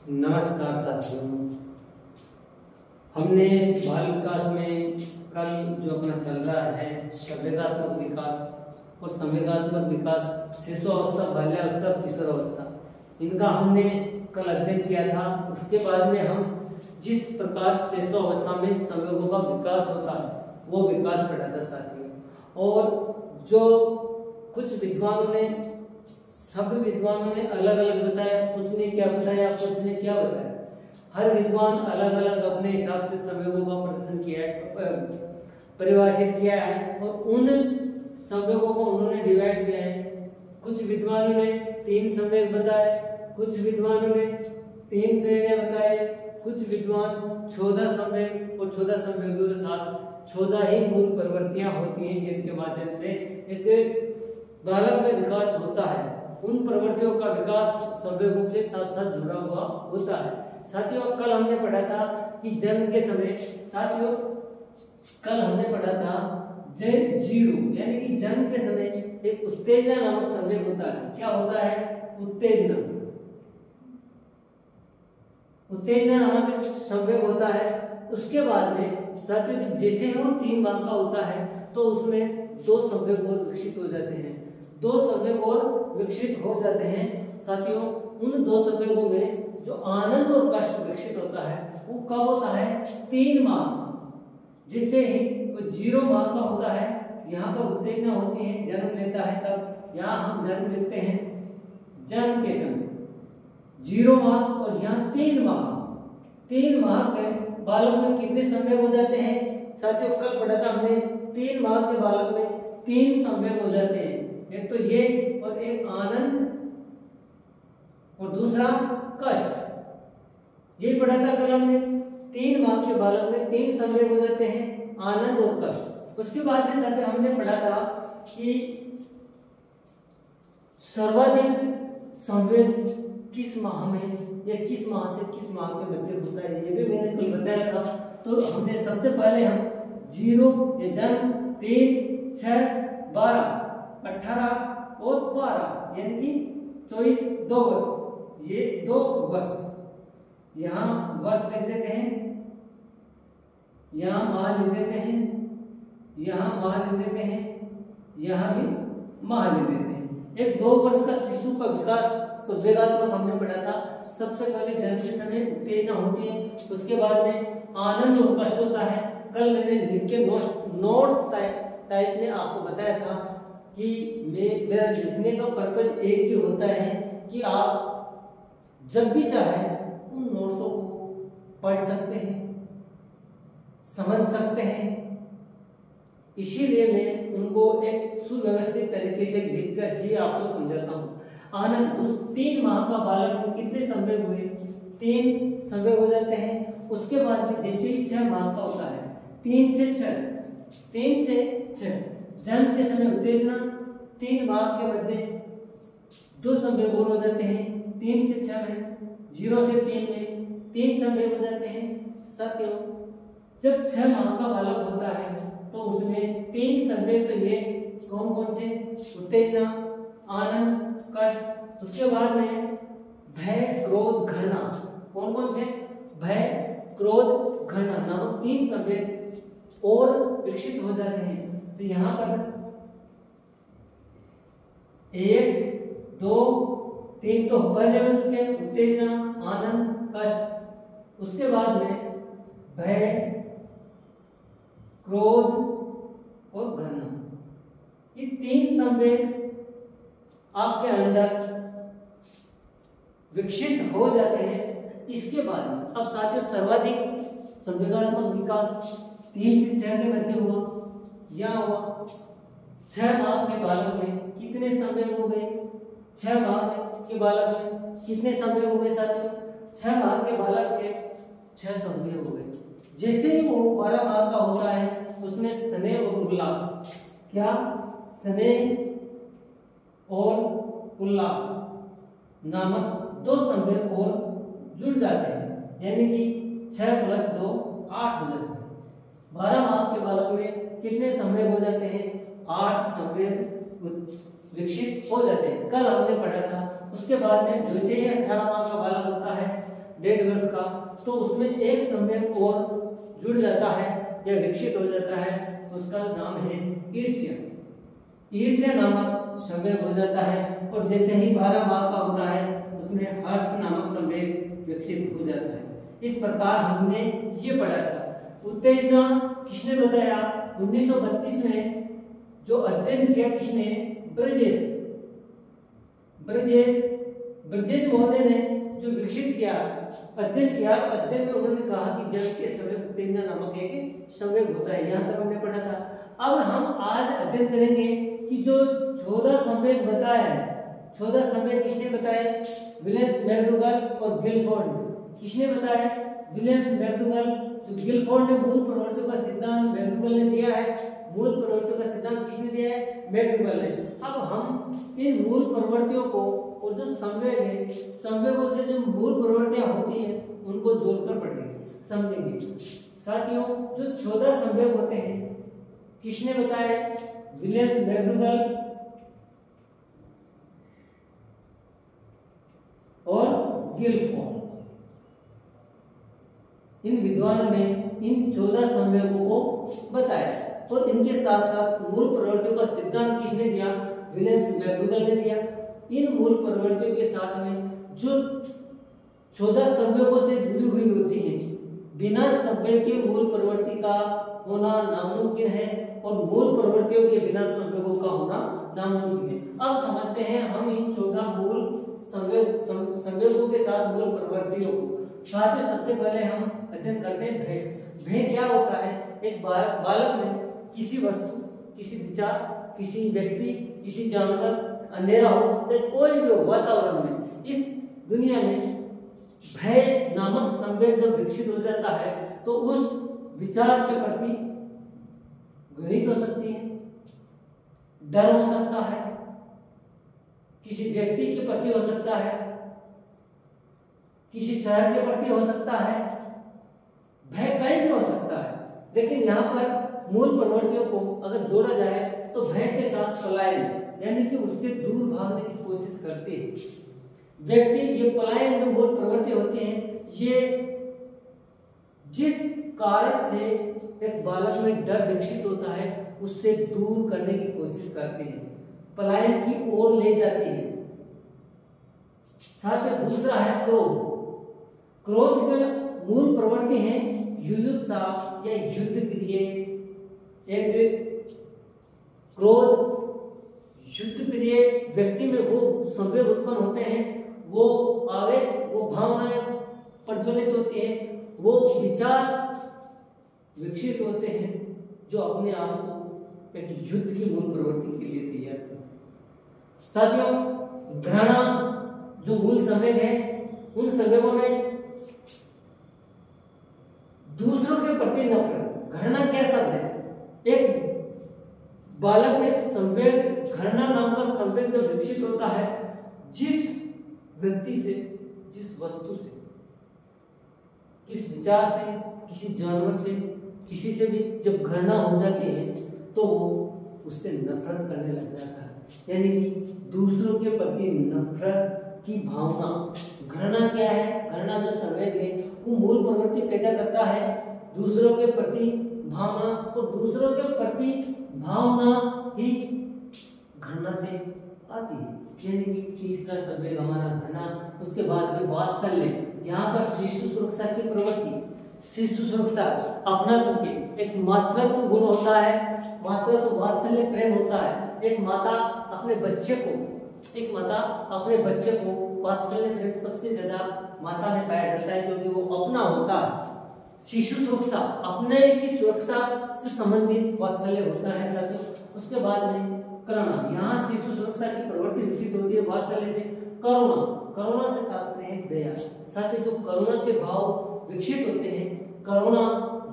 नमस्कार साथियों। हमने बाल विकास में कल जो अपना चल रहा है संवेगात्मक विकास और संवेगात्मक विकास, शिशु अवस्था, बाल्यावस्था और किशोरावस्था, इनका हमने कल अध्ययन किया था। उसके बाद में हम जिस प्रकार शिशु अवस्था में संवेगों का विकास होता है वो विकास पढ़ा था साथियों। और जो कुछ विद्वानों ने, सब विद्वानों ने अलग अलग बताया, कुछ ने क्या बताया, कुछ ने क्या बताया। हर विद्वान अलग अलग अपने हिसाब से संवेगों का प्रदर्शन किया है, परिभाषित किया है और उन संवेगों को उन्होंने डिवाइड किया है। कुछ विद्वानों ने 3 संवेग बताए, कुछ विद्वानों ने 3 श्रेणियां बताए, कुछ विद्वान 14 संवेग और 14 संवेगों के साथ 14 ही मूल प्रवृत्तियां होती हैं जिनके माध्यम से एक बालक में विकास होता है। उन प्रवृत्तियों का विकास संवेगों के साथ साथ जुड़ा हुआ होता है। साथियों, कल हमने पढ़ा था कि जन्म के समय, साथियों कल हमने पढ़ा था J0 यानी कि जन्म के समय एक उत्तेजना नामक संवेग होता है। क्या होता है? उत्तेजना। उत्तेजना नामक संवेग होता है। उसके बाद में साथियों जैसे ही वो 3 माह का होता है तो उसमें 2 संवेग और विकसित हो जाते हैं। 2 संवेग और विकसित हो जाते हैं साथियों। उन 2 संवेगों में जो आनंद और कष्ट विकसित होता है वो कब होता है? 3 माह। जिससे ही वो 0 माह का होता है, यहाँ पर उत्तेजना होती है, जन्म लेता है, तब यहाँ हम जन्म लेते हैं जन्म के समय 0 माह और यहाँ 3 माह। 3 माह के बालक में कितने संवेग हो जाते हैं साथियों? कल पढ़ा था हमने 3 माह के बालक में 3 संवेग हो जाते हैं। एक तो ये और एक आनंद और दूसरा कष्ट। ये पढ़ा था कल हमने। 3 माह के बालक में 3 संवेग हो जाते हैं, आनंद और कष्ट। उसके बाद में साथियों हमने पढ़ा था कि सर्वाधिक संवेग किस माह में या किस माह से किस माह के मध्य होता है, ये भी मैंने कल बताया था। तो हमने सबसे पहले हम 0 या जन्म 3, 6, 12, 18 और 12 यानी कि 24, 2 वर्ष, ये 2 वर्ष, यहाँ वर्ष लिख देते हैं, यहाँ माह लिख देते हैं, यहाँ माह लिख देते हैं, यहाँ भी माह लिख देते हैं। एक 2 वर्ष का शिशु का विकास संवेगात्मक हमने पढ़ा था। सबसे पहले जन्म के समय उत्तेजना होती है, उसके बाद में आनंद और कष्ट होता है। कल मैंने लिख के नोट्स टाइप में आपको बताया था कि मेरा लिखने का पर्पज एक ही होता है कि आप जब भी चाहे उन नोट्सों को पढ़ सकते हैं, समझ सकते हैं। इसीलिए मैं उनको एक सुव्यवस्थित तरीके से लिखकर ही आपको समझाता हूँ। आनंद, उस 3 माह का बालक में कितने संवेग हुए? 3 संवेग हो जाते हैं। उसके बाद जैसे ही 6 माह का होता है, 3 से 6 जन्म के समय उत्तेजना, 3 माह के मध्य 2 संवेग हो जाते हैं। 3 से 6 में, 0 से 3 में 3 संवेग हो जाते हैं। साथियों जब 6 माह का बालक होता है तो उसमें 3 संवेग तो ये कौन कौन से? उत्तेजना, आनंद, कष्ट। उसके बाद में भय, क्रोध, घृणा। कौन कौन से? भय, क्रोध, घृणा नामक 3 संवेग और विकसित हो जाते हैं। तो यहाँ पर 1, 2, 3 तो पहले हो चुके हैं, उत्तेजना, आनंद, कष्ट। उसके बाद में भय, क्रोध और घृणा। ये 3 संवेग आपके अंदर विकसित हो जाते हैं। इसके बाद अब साथियों सर्वाधिक संवेगात्मक विकास 3 से 6 के मध्य हुआ। यह हुआ 6 माह के बालक में कितने संवेग हो गए? 6 माह के बालक में कितने संवेग हो गए साथियों? 6 माह के बालक में 6 संवेग हो गए। जैसे ही वो 12 माह का होता है उसमें स्नेह और उल्लास, क्या? स्नेह और उल्लास नामक 2 संवेग और जुड़ जाते हैं, यानी कि 6 + 2 8 हो जाते हैं। 12 माह के बालक में कितने संवेग हो जाते हैं? 8 संवेग विकसित हो जाते हैं। कल हमने पढ़ा था। उसके बाद में जैसे ही 18 माह का बालक होता है 1.5 वर्ष का, तो उसमें एक संवेग और जुड़ जाता है या विकसित हो जाता है, उसका नाम है ईर्ष्या। ईर्ष्या नामक संवेग हो जाता है और जैसे ही 12 माह का होता है उसमें हर्ष नामक संवेग विकसित हो जाता है। इस प्रकार हमने ये पढ़ा था। उत्तेजना किसने बताया? 1932 में जो अध्ययन किया किसने? ब्रजेश महोदय ने जो विकसित किया, अध्ययन किया। अध्ययन में उन्होंने कहा कि जल के संवेग उत्तेजना नामक एक संवेग होता है। यहाँ तक हमने पढ़ा था। अब हम आज अध्ययन करेंगे कि जो 14 संवेग बताया है, 14 संवेग किसने बताए? विलियम्स मैकडूगल और गिलफोर्ड ने। किसने बताया? Williams McDougall. जो गिलफोर्ड ने मूल प्रवृत्तियों का सिद्धांत मैकडूगल ने दिया है। मूल प्रवृत्तियों का सिद्धांत किसने दिया है? मैकडूगल ने। अब हम इन मूल प्रवृत्तियों को और जो संवेग है, संवेगों से जो मूल प्रवृत्तियां होती हैं उनको जोड़कर पढ़ेंगे, समझेंगे। साथियों, जो 14 संवेग होते हैं किसने बताया? विलियम्स मैकडूगल और गिलफोर्ड। इन विद्वानों ने इन 14 संवेगों को बताया और इनके साथ साथ मूल प्रवृत्तियों का सिद्धांत किसने दिया? विलियम्स मैकडूगल ने दिया। इन मूल प्रवृत्तियों के साथ में जो 14 संवेगों से जुड़ी हुई होती है, बिना संवेग के मूल प्रवृत्ति का होना नामुमकिन है और मूल प्रवृत्तियों के बिना संवेगों का होना नामुमकिन है। अब समझते हैं हम इन 14 मूल संवेगों के साथ मूल प्रवृत्तियों को। साथियों, सबसे पहले हम अध्ययन करते हैं भय। भय क्या होता है? एक बालक में किसी वस्तु, किसी विचार, किसी व्यक्ति, किसी जानवर, अंधेरा हो, चाहे कोई भी हो वातावरण में, इस दुनिया में भय नामक संवेग जब विकसित हो जाता है तो उस विचार के प्रति घृणित हो सकती है, डर हो सकता है, किसी व्यक्ति के प्रति हो सकता है, किसी शहर के प्रति हो सकता है, भय कहीं भी हो सकता है। लेकिन यहाँ पर मूल प्रवृत्तियों को अगर जोड़ा जाए तो भय के साथ पलायन, यानी कि उससे दूर भागने की कोशिश करते हैं व्यक्ति। ये पलायन जो मूल प्रवृत्ति होती है, ये जिस कारण से एक बालक में डर विकसित होता है उससे दूर करने की कोशिश करते हैं, पलायन की ओर ले जाती है। साथ में दूसरा है क्रोध। क्रोध के मूल प्रवृत्ति है युयुत्सा या युद्ध प्रिय। एक क्रोध युद्ध प्रिय व्यक्ति में वो संवेग उत्पन्न होते हैं, वो आवेश, वो भावनाएं प्रज्वलित होती हैं, वो विचार विकसित होते हैं जो अपने आप को एक युद्ध की मूल प्रवृत्ति के लिए तैयार करते हैं। साथियों, घृणा जो मूल संवेग है, उन संवेगों में दूसरों के प्रति नफरत। घृणा क्या शब्द है? एक बालक में संवेग, घृणा नाम का संवेग जब विकसित होता है, जिस व्यक्ति से, जिस वस्तु से, किस विचार से, किसी जानवर से, किसी से भी जब घृणा हो जाती है तो वो उससे नफरत करने लग जाता है, यानी कि दूसरों के प्रति नफरत की भावना। घृणा क्या है? घृणा जो संवेग है वो मूल प्रवृत्ति पैदा करता है दूसरों के प्रति भावना, और दूसरों के प्रति भावना ही घृणा से आती है, यानी कि तीसरा संवेग हमारा घृणा। उसके बाद में वात्सल्य। यहाँ पर शिशु सुरक्षा की प्रवृत्ति, शिशु सुरक्षा अपनात्व के एक मातृत्व गुण होता है, मातृत्व वात्सल्य प्रेम होता है। एक माता अपने बच्चे को वात्सल्य प्रेम सबसे ज्यादा माता में पाया जाता है, क्योंकि वो अपना होता है। शिशु सुरक्षा, अपने की सुरक्षा से संबंधित वात्सल्य होता है साथियों। उसके बाद में करुणा, यहाँ शिशु सुरक्षा की प्रवृत्ति विकसित होती है वात्सल्य से। करुणा से तात्पर्य है दया। साथ ही जो करुणा के भाव विकसित होते हैं, करुणा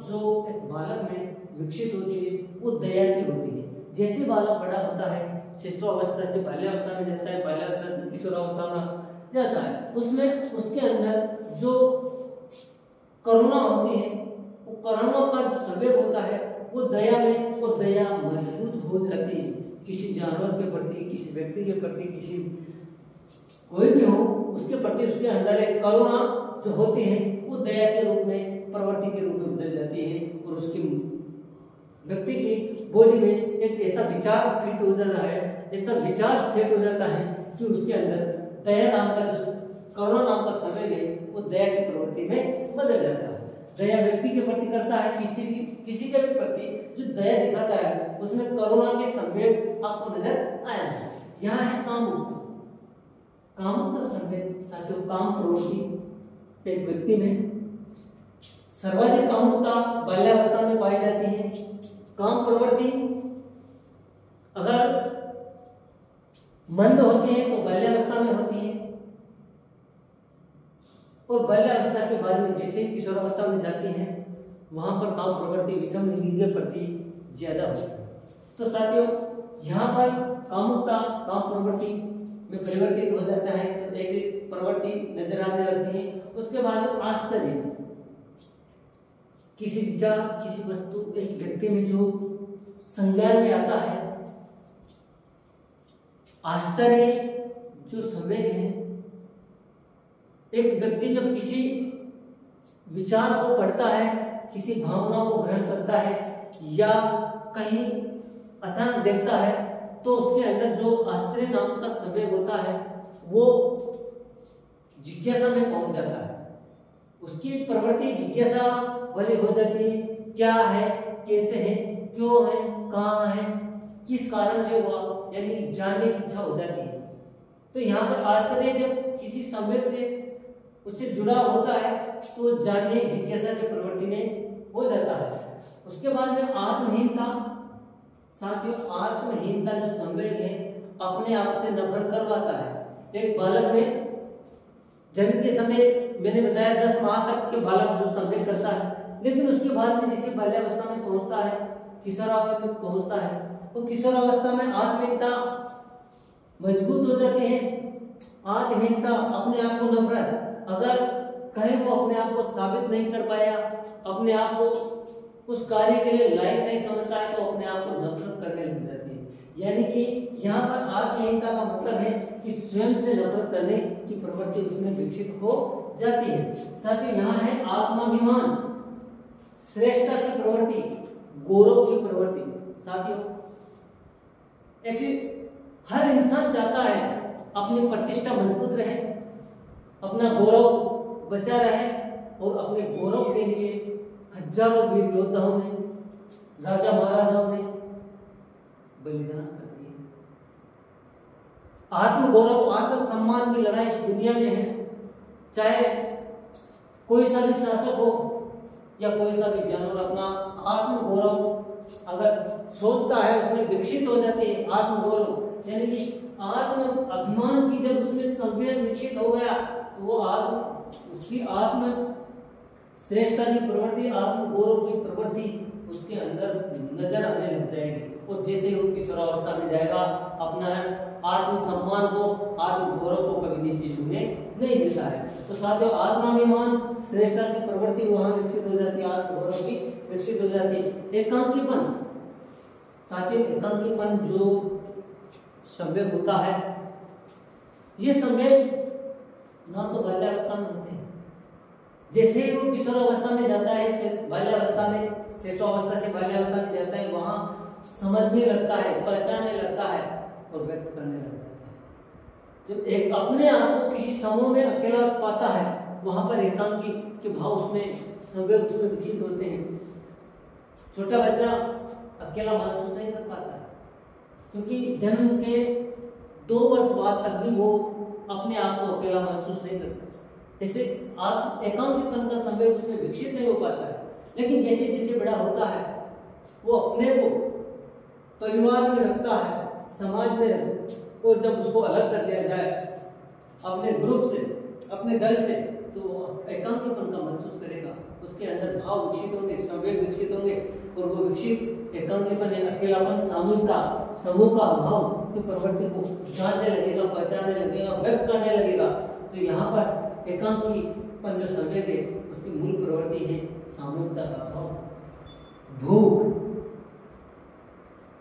जो एक बालक में विकसित होती है वो दया की होती है। जैसे बालक बड़ा होता है, शिशुअवस्था से बाल्यावस्था में जाता है, बाल्यावस्था से किशोरावस्था में जाता है, उसमें उसके अंदर जो करुणा होती है, वो करुणा का जो संवेग होता है वो दया में, और दया मजबूत हो जाती है किसी जानवर के प्रति, किसी व्यक्ति के प्रति, किसी कोई भी हो उसके प्रति उसके अंदर एक करुणा जो होती है वो दया के रूप में, प्रवृत्ति के रूप में बदल जाती है और उसकी व्यक्ति की बॉडी में एक ऐसा विचार फिट हो जाता है, ऐसा विचार सेट हो जाता है कि उसके अंदर दया नाम का जो करुणा नाम का संवेग है वो दया की प्रवृत्ति में बदल जाता है। दया व्यक्ति के प्रति करता है, किसी के भी प्रति जो दया दिखाता है उसमें करुणा के संवेग आपको नजर आया है। यहाँ है कामुक संवेग साथियों, काम प्रवृत्ति एक व्यक्ति में सर्वाधिक कामुकता बाल्यावस्था में पाई जाती है। काम प्रवृत्ति अगर मंद होती है तो बाल्यावस्था में होती है और बाल्यावस्था के बाद में जैसे ही किशोरावस्था में जाती है वहां पर काम प्रवृत्ति विषम लिंगी के प्रति ज्यादा होती है। तो साथियों यहाँ पर कामुकता काम प्रवृत्ति में परिवर्तित हो जाता है, एक प्रवृत्ति नजर आने लगती है। उसके बाद में आश्चर्य, किसी विचार किसी वस्तु एक व्यक्ति में जो संज्ञान में आता है, आश्चर्य जो संवेग है, एक व्यक्ति जब किसी विचार को पढ़ता है, किसी भावना को ग्रहण करता है या कहीं अचानक देखता है तो उसके अंदर जो आश्चर्य नाम का संवेग होता है वो जिज्ञासा में पहुंच जाता है। उसकी प्रवृत्ति जिज्ञासा वाली हो जाती है, क्या है, कैसे है, क्यों है, कहाँ है, किस कारण से हुआ, यानी कि जानने की इच्छा हो जाती है। तो यहाँ पर आश्चर्य जब किसी संवेग से उससे जुड़ा होता है तो जानने जिज्ञासा की प्रवृत्ति में हो जाता है। उसके बाद में आत्महीनता, साथियों आत्महीनता जो संवेग है अपने आप से नफरत करवाता है। एक बालक में जन्म के समय मैंने बताया 10 माह तक के बालक जो संवेग करता है, लेकिन उसके बाद में जैसे बाल्यावस्था में पहुंचता है, किशोरावस्था में पहुंचता है तो किशोरावस्था में आत्महीनता मजबूत हो जाती है। आत्महीनता अपने आप को नफरत, अगर कहीं वो अपने आप को साबित नहीं कर पाया, अपने आप को उस कार्य के लिए लायक नहीं समझता है तो अपने आप को नफरत करने लग जाती है। यानी कि यहाँ पर आत्महीनता का मतलब है कि स्वयं से नफरत करने की प्रवृत्ति उसमें विकसित हो जाती है। साथ ही यहाँ है आत्माभिमान, श्रेष्ठता की प्रवृत्ति, गौरव की प्रवृत्ति। साथियों एक हर इंसान चाहता है अपनी प्रतिष्ठा मजबूत रहे, अपना गौरव बचा रहे और अपने गौरव के लिए हजारों वीर योद्धाओं ने, राजा महाराजाओं ने बलिदान कर दिए। आत्मगौरव आत्म सम्मान की लड़ाई इस दुनिया में है। चाहे कोई सा भी शासक हो या कोई सा भी जानवर, अपना आत्मगौरव अगर सोचता है उसमें विकसित हो जाती है। आत्मगौरव यानी कि आत्म अभिमान की जब उसमें संवेग विकसित हो गया तो वो उसकी आत्म श्रेष्ठता की प्रवृत्ति, आत्मगौरव की प्रवृत्ति उसके अंदर नजर आने लग जाएगी। और जैसे ही वो किशोरावस्था में जाएगा अपना आत्मसम्मान को, आत्मगौरव को कभी नीचे झुकने नहीं देता है। तो साथियों आत्माभिमान, श्रेष्ठता की प्रवृत्ति वहां विकसित हो जाती है, आत्मगौरव की विकसित हो जाती है। एकांकीपन, साथियों एकांकीपन जो संवेग होता है, ये संवेग ना तो बाल्यावस्था में होते हैं, जैसे ही वो किशोरावस्था में जाता है, बाल्यावस्था में शिशुअवस्था से बाल्यावस्था में जाता है, वहां समझने लगता है, पहचानने लगता है और व्यक्त करने लग जाता है। जब एक अपने आप को किसी समूह में अकेला पाता है वहां पर एकांकी के भाव उसमें संवेग उसमें विकसित होते हैं। छोटा बच्चा अकेला महसूस नहीं कर पाता है क्योंकि जन्म के 2 वर्ष बाद तक भी वो अपने आप को अकेला महसूस नहीं करता। ऐसे एकांकीपन का संवेग उसमें विकसित नहीं हो पाता है। लेकिन जैसे जैसे बड़ा होता है वो अपने को परिवार में रखता है, समाज में रखता, और जब उसको अलग कर दिया जाए अपने ग्रुप से, अपने दल से, तो एकांकीपन का महसूस करेगा। उसके अंदर भाव विकसित होंगे, संवेग विकसित होंगे और वो विकसित एकांकीपन या अकेलापन, सामूहिकता, समूह का अभाव की प्रवृत्ति को जानने लगेगा, पहचानने लगेगा, व्यक्त करने लगेगा। तो यहाँ पर एकांकीपन जो संवेग है उसकी मूल प्रवृत्ति है सामूहिकता का अभाव। भूख,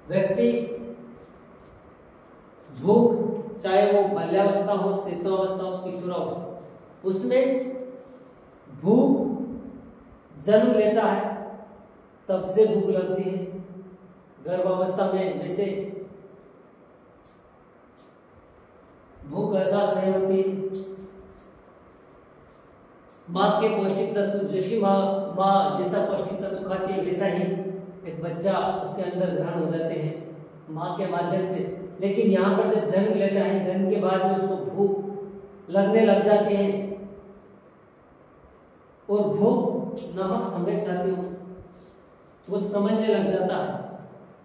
व्यक्ति भूख चाहे वो बाल्यावस्था हो, शिशुअवस्था हो, किशोरावस्था, उसमें भूख जन्म लेता है तब से भूख लगती है। गर्भावस्था में जैसे भूख एहसास नहीं होती। माँ के पौष्टिक तत्व जैसी माँ जैसा पौष्टिक तत्व खाती है वैसा ही एक बच्चा उसके अंदर ग्रहण हो जाते हैं माँ के माध्यम से। लेकिन यहाँ पर जब जन्म लेता है, जन्म के बाद में उसको भूख लगने लग जाती है और भूख नामक सम्यक साथी वो समझने लग जाता है।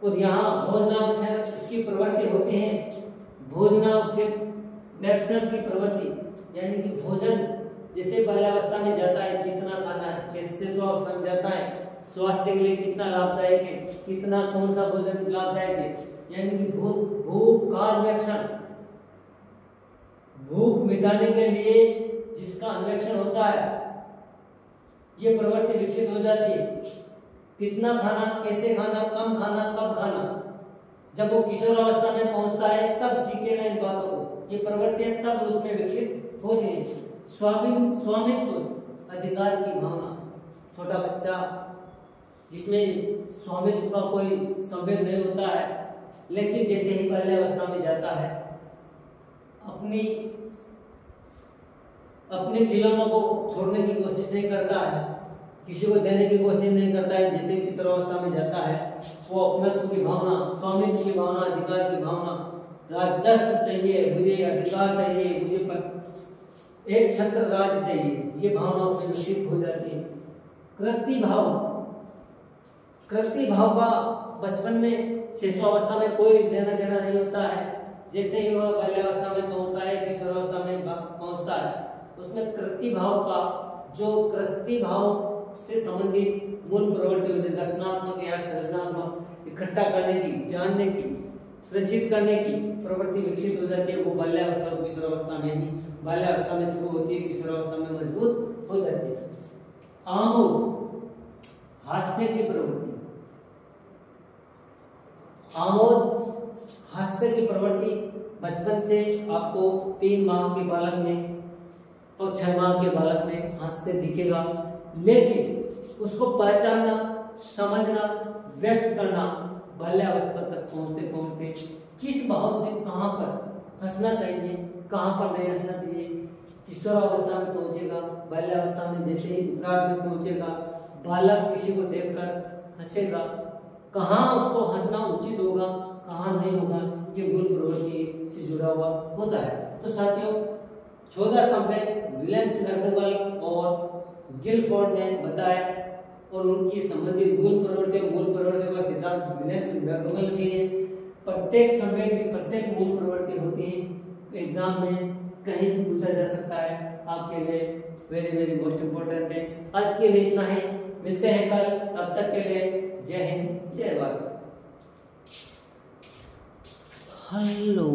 और यहाँ भोजनावक्षण इसकी प्रवृत्ति होती है। भोजनावक्षण की प्रवृत्ति यानी कि भोजन जैसे बाल्यावस्था में जाता है कितना खाना है, जैसे शिशुअवस्था में जाता है स्वास्थ्य के लिए कितना लाभदायक है, कितना कौन सा भोजन लाभदायक है, यानी कि भूख का अन्वेषण, भूख मिटाने के लिए जिसका अन्वेषण होता है ये प्रवृत्ति विकसित हो जाती है। कितना खाना, कैसे खाना, कम खाना, कब खाना। जब वो किशोरावस्था में पहुंचता है तब सीखेगा इन बातों को। ये प्रवृत्तियां तब उसमें विकसित होती है। स्वामित्व अधिकार की भावना, छोटा बच्चा जिसमें स्वामित्व का कोई संवेद नहीं होता है, लेकिन जैसे ही बाल्यावस्था में जाता है अपने खिलौनों को छोड़ने की कोशिश नहीं करता है, किसी को देने की कोशिश नहीं करता है। जैसे किशोरावस्था में जाता है वो अपनत्व की भावना, स्वामित्व की भावना, अधिकार की भावना, राजस्व चाहिए मुझे, अधिकार चाहिए मुझे, एक छत्र राज चाहिए, ये भावना उसमें विकसित हो जाती है। कृति भाव का बचपन में, शिशुअवस्था में कोई देना देना नहीं होता है। जैसे ही वह बाल्यावस्था में पहुंचता है, किशोरावस्था में पहुंचता है, उसमें कृति भाव का, जो कृति भाव से संबंधित मूल प्रवृत्ति होती है, रचनात्मक या सृजनात्मक, इकट्ठा करने की, जानने की, सृजित करने की प्रवृत्ति विकसित हो जाती है। वो बाल्यावस्था और किशोरावस्था में ही, बाल्यावस्था में शुरू होती है, किशोरावस्था में मजबूत हो जाती है। आमोद, हास्य की प्रवृत्ति, आमोद हास्य की प्रवृत्ति बचपन से आपको 3 माह के बालक में और 6 माह के बालक में हास्य दिखेगा, लेकिन उसको पहचानना, समझना, व्यक्त करना बाल्यावस्था तक पहुंचते पहुंचते किस भाव से कहां पर हंसना चाहिए, कहां पर नहीं हंसना चाहिए, किशोरावस्था में पहुंचेगा, बाल्यावस्था में जैसे ही उत्तरार्ध में पहुंचेगा, बालक किसी को देखकर हंसेगा, कहां उसको हंसना उचित होगा, कहां नहीं होगा, ये मूल प्रवृत्ति से जुड़ा हुआ होता है। तो साथियों, 14 संवेद विलियम्स मैकडोगल और गिलफोर्ड ने बताया और उनकी संबंधित मूल प्रवृत्तियों का सिद्धांत विलियम्स मैकडोगल दिए। प्रत्येक संवेद की प्रत्येक मूल प्रवृत्ति होती है, एग्जाम में कहीं भी पूछा जा सकता है, आपके लिए वेरी वेरी मोस्ट इम्पोर्टेंट है। आज के लिए इतना ही, मिलते हैं कल, तब तक के लिए जय हिंद, जय भारत। हेलो।